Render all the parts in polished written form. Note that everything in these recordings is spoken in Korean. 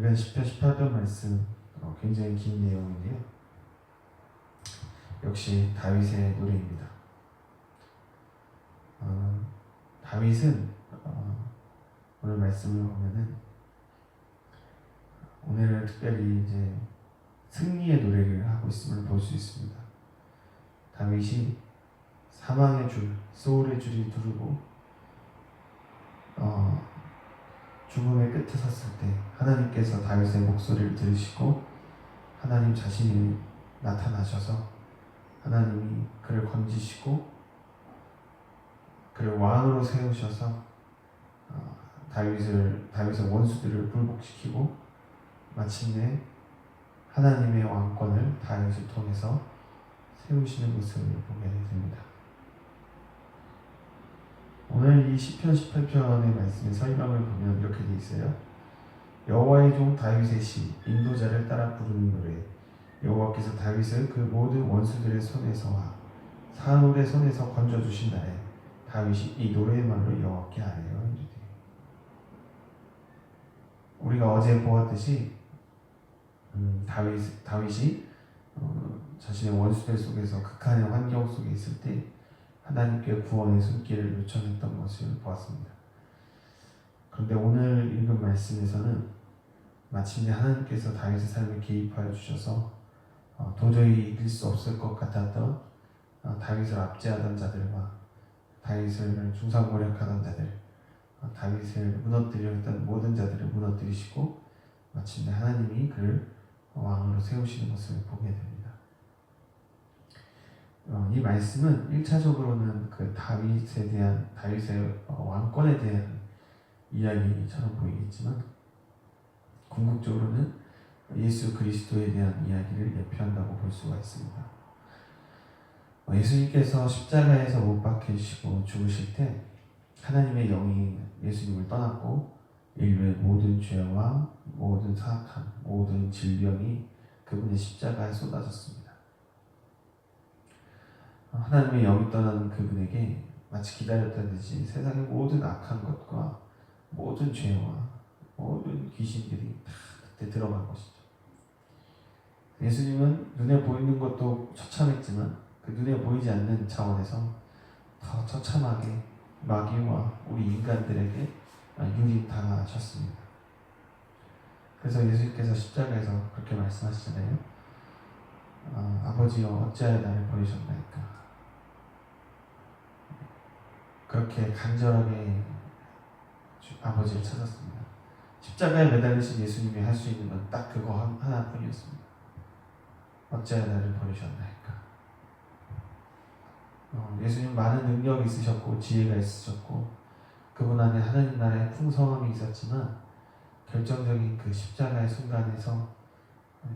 읽은 시편 18편 말씀 굉장히 긴 내용인데요. 역시 다윗의 노래입니다. 다윗은 오늘 말씀을 보면은 오늘은 특별히 이제 승리의 노래를 하고 있음을 볼 수 있습니다. 다윗이 사망의 줄, 소울의 줄이 두르고 죽음의 끝에 섰을 때 하나님께서 다윗의 목소리를 들으시고 하나님 자신이 나타나셔서 하나님이 그를 건지시고 그를 왕으로 세우셔서 다윗의 원수들을 굴복시키고 마침내 하나님의 왕권을 다윗을 통해서 세우시는 것을 보게 됩니다. 오늘 이 시편 18편의 말씀의 설명을 보면 이렇게 되어 있어요. 여호와의 종 다윗의 시, 인도자를 따라 부르는 노래. 여호와께서 다윗을 그 모든 원수들의 손에서와 사울의 손에서 건져주신 날에 다윗이 이 노래의 말로 여호와께 아뢰어. 우리가 어제 보았듯이 다윗이 자신의 원수들 속에서 극한의 환경 속에 있을 때 하나님께 구원의 손길을 요청했던 것을 보았습니다. 그런데 오늘 읽은 말씀에서는 마침내 하나님께서 다윗의 삶에 개입하여 주셔서 도저히 이길 수 없을 것 같았던 다윗을 압제하던 자들과 다윗을 중상모략하던 자들, 다윗을 무너뜨려 했던 모든 자들을 무너뜨리시고 마침내 하나님이 그를 왕으로 세우시는 것을 보게 됩니다. 이 말씀은 1차적으로는 그 다윗의 왕권에 대한 이야기처럼 보이겠지만 궁극적으로는 예수 그리스도에 대한 이야기를 예표한다고 볼 수가 있습니다. 예수님께서 십자가에서 못 박히시고 죽으실 때 하나님의 영이 예수님을 떠났고 인류의 모든 죄와 모든 사악함, 모든 질병이 그분의 십자가에 쏟아졌습니다. 하나님의 영이 떠난 그분에게 마치 기다렸다듯이 세상의 모든 악한 것과 모든 죄와 모든 귀신들이 다 그때 들어간 것이죠. 예수님은 눈에 보이는 것도 처참했지만 그 눈에 보이지 않는 차원에서 더 처참하게 마귀와 우리 인간들에게 유린당하셨습니다. 그래서 예수님께서 십자가에서 그렇게 말씀하시잖아요. 아버지여 어찌하여 나를 버리셨나이까. 그렇게 간절하게 아버지를 찾았습니다. 십자가에 매달리신 예수님이 할 수 있는 건 딱 그거 하나뿐이었습니다. 어찌하여 나를 버리셨나이까. 예수님 많은 능력이 있으셨고 지혜가 있으셨고 그분 안에 하나님 나라의 풍성함이 있었지만 결정적인 그 십자가의 순간에서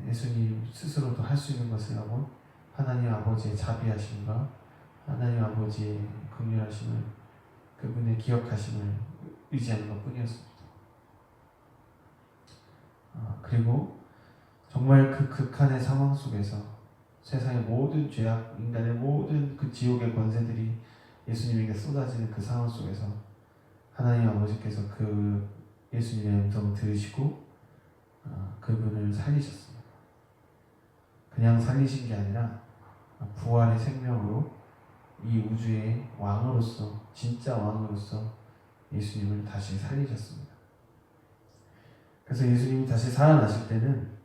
예수님 스스로도 할 수 있는 것을 하고 하나님 아버지의 자비하심과 하나님 아버지의 긍휼하심을 그분의 기억하심을 의지하는 것뿐이었습니다. 그리고 정말 그 극한의 상황 속에서 세상의 모든 죄악, 인간의 모든 그 지옥의 권세들이 예수님에게 쏟아지는 그 상황 속에서 하나님 아버지께서 그 예수님의 음성을 들으시고 그분을 살리셨습니다. 그냥 살리신 게 아니라 부활의 생명으로 이 우주의 왕으로서, 진짜 왕으로서 예수님을 다시 살리셨습니다. 그래서 예수님이 다시 살아나실 때는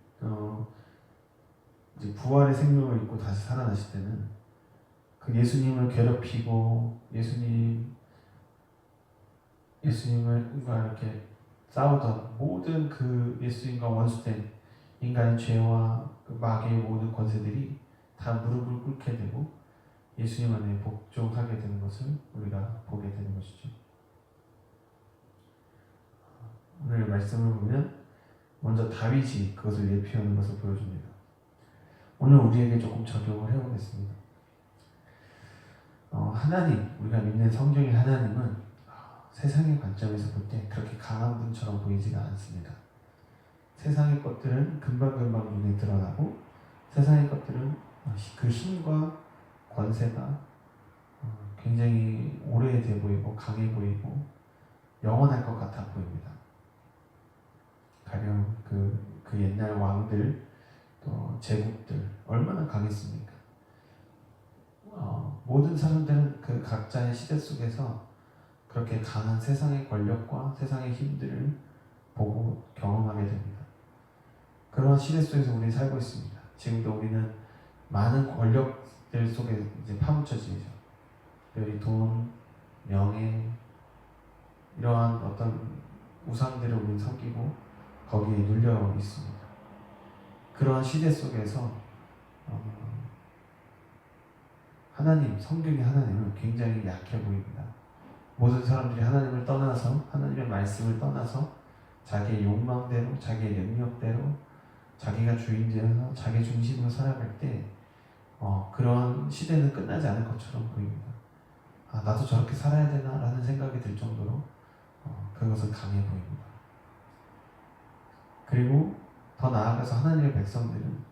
이제 부활의 생명을 입고 다시 살아나실 때는 그 예수님을 괴롭히고 예수님을 이렇게 싸우던 모든 그 예수님과 원수된 인간의 죄와 그 마귀의 모든 권세들이 다 무릎을 꿇게 되고 예수님 안에 복종하게 되는 것을 우리가 보게 되는 것이죠. 오늘 말씀을 보면 먼저 다윗이 그것을 예표하는 것을 보여줍니다. 오늘 우리에게 조금 적용을 해보겠습니다. 하나님, 우리가 믿는 성경의 하나님은 세상의 관점에서 볼 때 그렇게 강한 분처럼 보이지가 않습니다. 세상의 것들은 금방금방 눈에 드러나고 세상의 것들은 그 힘과 권세가 굉장히 오래돼 보이고 강해 보이고 영원할 것 같아 보입니다. 가령 그 그 옛날 왕들 또 제국들 얼마나 강했습니까? 모든 사람들은 그 각자의 시대 속에서 그렇게 강한 세상의 권력과 세상의 힘들을 보고 경험하게 됩니다. 그런 시대 속에서 우리 살고 있습니다. 지금도 우리는 많은 권력들 속에 이제 파묻혀지죠. 특별히 돈, 명예, 이러한 어떤 우상들을 우리는 섬기고 거기에 눌려 있습니다. 그러한 시대 속에서 하나님, 성경의 하나님은 굉장히 약해 보입니다. 모든 사람들이 하나님을 떠나서, 하나님의 말씀을 떠나서 자기의 욕망대로, 자기의 능력대로, 자기가 주인되어서 자기 중심으로 살아갈 때 그런 시대는 끝나지 않을 것처럼 보입니다. 나도 저렇게 살아야 되나? 라는 생각이 들 정도로 그것은 강해 보입니다. 그리고 더 나아가서 하나님의 백성들은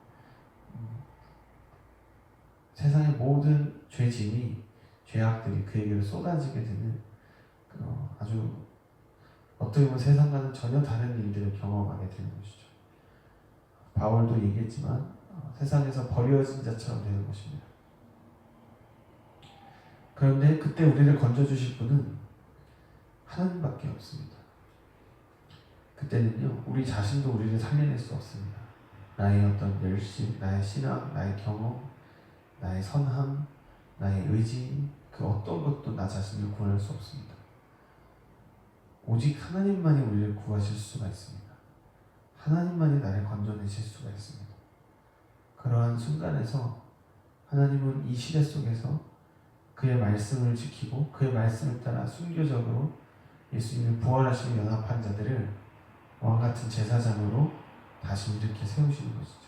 세상의 모든 죄짐이, 죄악들이 그에게로 쏟아지게 되는 아주 어떻게 보면 세상과는 전혀 다른 일들을 경험하게 되는 것이죠. 바울도 얘기했지만 세상에서 버려진 자처럼 되는 것입니다. 그런데 그때 우리를 건져주실 분은 하나님밖에 없습니다. 그때는요, 우리 자신도 우리를 살려낼 수 없습니다. 나의 어떤 열심, 나의 신앙, 나의 경험, 나의 선함, 나의 의지, 그 어떤 것도 나 자신을 구원할 수 없습니다. 오직 하나님만이 우리를 구하실 수가 있습니다. 하나님만이 나를 건져내실 수가 있습니다. 그러한 순간에서 하나님은 이 시대 속에서 그의 말씀을 지키고 그의 말씀을 따라 순교적으로 예수님을 부활하시고 연합한 자들을 왕같은 제사장으로 다시 이렇게 세우시는 것이죠.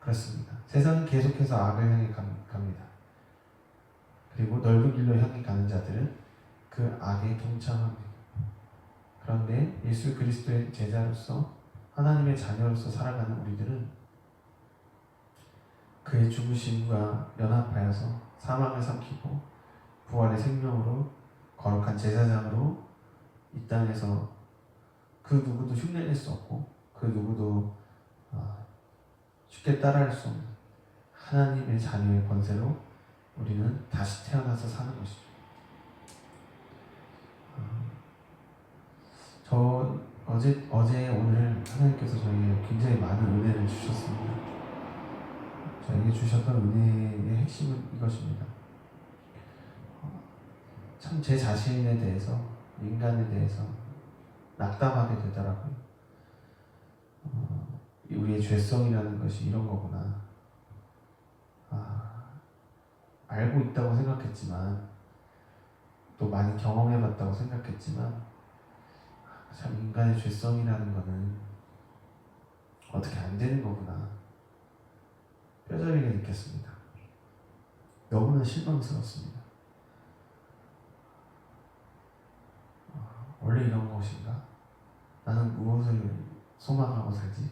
그렇습니다. 세상은 계속해서 악을 향해 갑니다. 그리고 넓은 길로 향해 가는 자들은 그 악에 동참합니다. 그런데 예수 그리스도의 제자로서 하나님의 자녀로서 살아가는 우리들은 그의 죽으심과 연합하여서 사망을 삼키고 부활의 생명으로 거룩한 제사장으로 이 땅에서 그 누구도 흉내낼 수 없고 그 누구도 쉽게 따라할 수 없는 하나님의 자녀의 권세로 우리는 다시 태어나서 사는 것이죠. 어제 오늘 하나님께서 저에게 굉장히 많은 은혜를 주셨습니다. 저에게 주셨던 은혜의 핵심은 이것입니다. 참 제 자신에 대해서, 인간에 대해서 낙담하게 되더라고요. 우리의 죄성이라는 것이 이런 거구나. 알고 있다고 생각했지만, 또 많이 경험해봤다고 생각했지만, 참 인간의 죄성이라는 거는 어떻게 안 되는 거구나. 뼈저리게 느꼈습니다. 너무나 실망스럽습니다. 원래 이런 것인가? 나는 무엇을 소망하고 살지?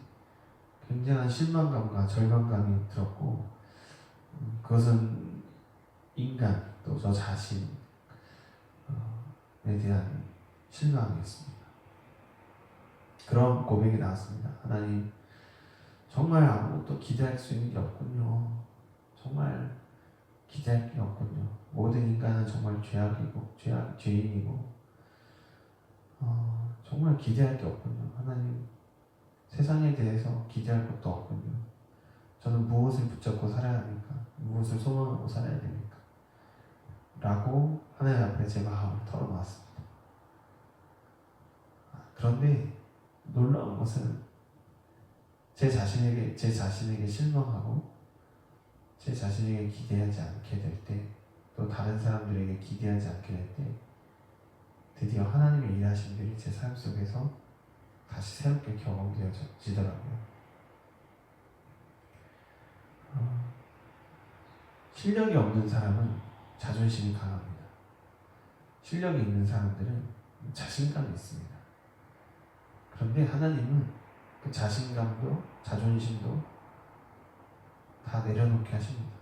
굉장한 실망감과 절망감이 들었고 그것은 인간 또 저 자신에 대한 실망이었습니다. 그런 고백이 나왔습니다. 하나님, 정말 아무것도 기대할 수 있는 게 없군요. 정말 기대할 게 없군요. 모든 인간은 정말 죄인이고 정말 기대할 게 없군요. 하나님, 세상에 대해서 기대할 것도 없군요. 저는 무엇을 붙잡고 살아야 합니까? 무엇을 소망하고 살아야 됩니까? 라고 하나님 앞에 제 마음을 털어놓았습니다. 그런데 놀라운 것은 제 자신에게 실망하고 제 자신에게 기대하지 않게 될 때, 또 다른 사람들에게 기대하지 않게 될 때, 드디어 하나님의 일하심들이 제 삶 속에서 다시 새롭게 경험되어지더라고요. 실력이 없는 사람은 자존심이 강합니다. 실력이 있는 사람들은 자신감이 있습니다. 그런데 하나님은 그 자신감도 자존심도 다 내려놓게 하십니다.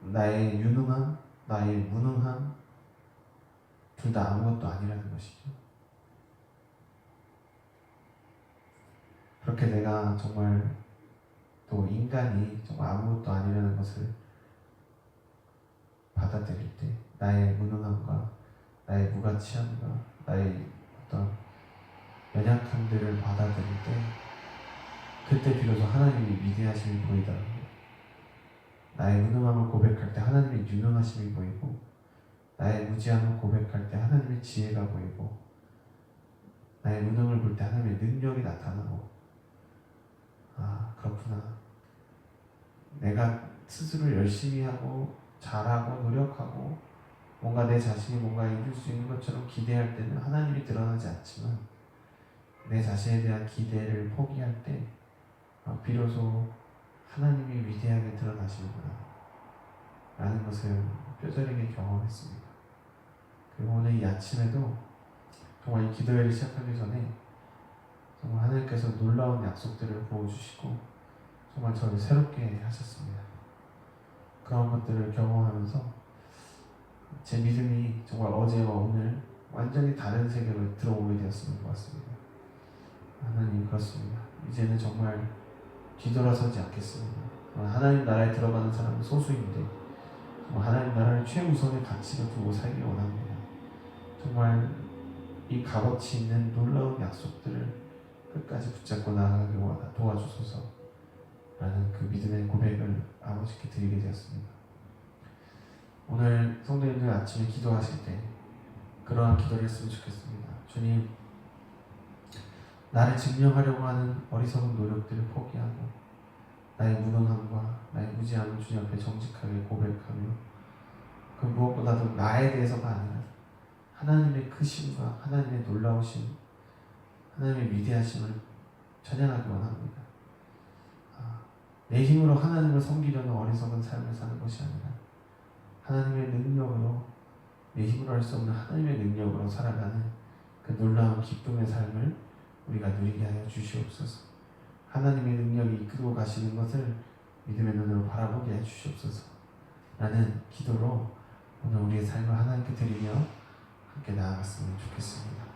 나의 유능함, 나의 무능함, 둘 다 아무것도 아니라는 것이죠. 그렇게 내가 정말 또 인간이 정말 아무것도 아니라는 것을 받아들일 때, 나의 무능함과 나의 무가치함과 나의 어떤 연약함들을 받아들일 때, 그때 비로소 하나님이 위대하심이 보이더라고요. 나의 무능함을 고백할 때 하나님의 유능하심이 보이고, 나의 무지함을 고백할 때 하나님의 지혜가 보이고, 나의 무능을 볼 때 하나님의 능력이 나타나고, 아, 그렇구나. 내가 스스로 열심히 하고 잘하고 노력하고 뭔가 내 자신이 뭔가 이룰 수 있는 것처럼 기대할 때는 하나님이 드러나지 않지만, 내 자신에 대한 기대를 포기할 때 비로소 하나님이 위대하게 드러나시는구나 라는 것을 뼈저리게 경험했습니다. 그리고 오늘 이 아침에도 정말 이 기도회를 시작하기 전에 정말 하나님께서 놀라운 약속들을 부어주시고 정말 저를 새롭게 하셨습니다. 그런 것들을 경험하면서 제 믿음이 정말 어제와 오늘 완전히 다른 세계로 들어오게 되었는 것 같습니다. 하나님, 그렇습니다. 이제는 정말 뒤돌아서지 않겠습니다. 하나님 나라에 들어가는 사람은 소수인데 하나님 나라를 최우선의 가치로 두고 살기 원합니다. 정말 이 값어치 있는 놀라운 약속들을 끝까지 붙잡고 나아가기 도와주소서 라는 그 믿음의 고백을 아버지께 드리게 되었습니다. 오늘 성도님들 아침에 기도하실 때 그러한 기도를 했으면 좋겠습니다. 주님, 나를 증명하려고 하는 어리석은 노력들을 포기하고 나의 무능함과 나의 무지함을 주님 앞에 정직하게 고백하며, 그 무엇보다도 나에 대해서가 아니라 하나님의 크심과 하나님의 놀라우심, 하나님의 위대하심을 찬양하기 원합니다. 내 힘으로 하나님을 섬기려는 어리석은 삶을 사는 것이 아니라 하나님의 능력으로, 내 힘으로 할 수 없는 하나님의 능력으로 살아가는 그 놀라운 기쁨의 삶을 우리가 누리게 하여 주시옵소서. 하나님의 능력이 이끌고 가시는 것을 믿음의 눈으로 바라보게 해 주시옵소서 라는 기도로 오늘 우리의 삶을 하나님께 드리며 함께 나아갔으면 좋겠습니다.